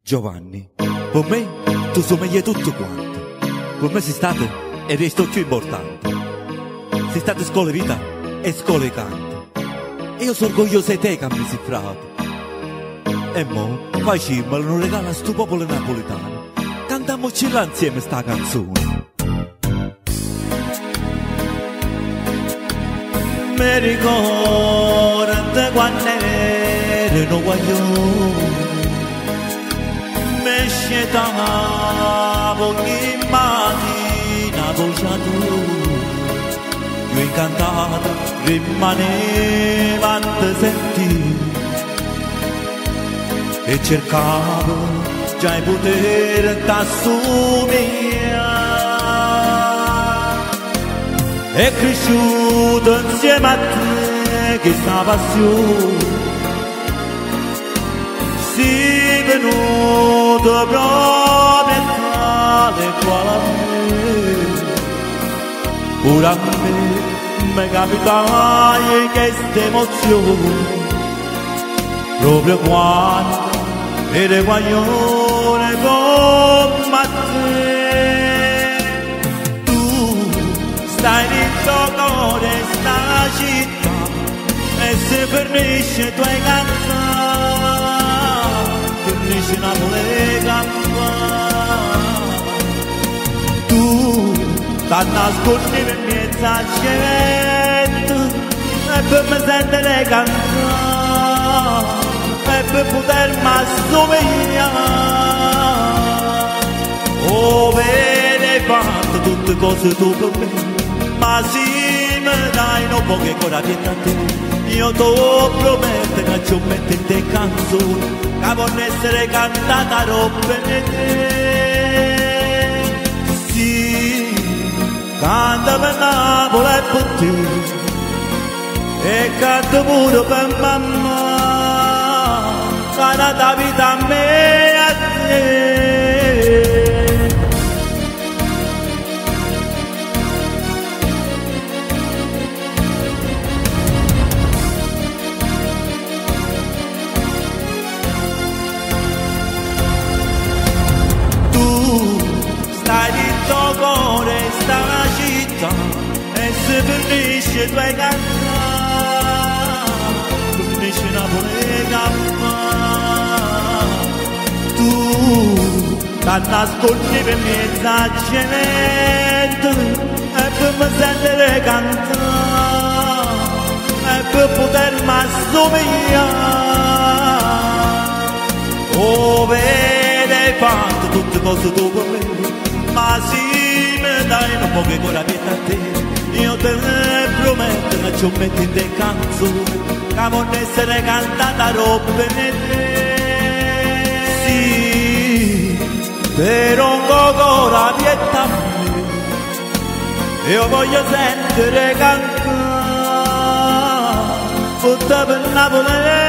Giovanni, per me tu sei meglio di tutto quanto. Per me sei stato e resto più importante. Sei stato scuola vita e scuola canto. E io sono orgoglioso di te che mi sei frate. E mo, facciamolo un regalo a sto popolo napoletano. Cantiamoci là insieme sta canzone. Mi ricordo quando ero guaglione, mi scetavo ogni mattina voce a tu, io incantato rimanevo a te sentire e cercavo già il potere t'assumere. È cresciuto insieme a te questa passione, sei venuto proprio tale quale a me. Pure a me mi capitai questa emozione, proprio quando ero guaglione come te. Stai dentro cuore sta città e se fornisce i tuoi cantare, fornisce Napoli cantare. Tu ti nascondi per mezzo al cielo e per me sentire cantare e per potermi assomigliare. Oh, vedi fatto tutte cose tu per me, ma se mi dai un po' che ancora pietà a te, io ti prometto che ci metto in te canzoni che vorrei essere cantata per te. Sì, canta per Napoli e per te, e canto pure per mamma, che ha dato vita a me e a te. Stai dentro cuore sta città e se fornisce i tuoi cantare, fornisce Napoli cantare. Tu ti nascondi per mezzo a gente e per me sentire cantare e per potermi assomigliare. Oh, vedi fatto tutte cose tu per me, ma se mi dai un po' che ancora pietà a te, io te ne prometto che ci metto in te canzoni che vorrei essere cantata per te. Sì, però ancora pietà a me, io voglio sentire cantare tutta per Napoli.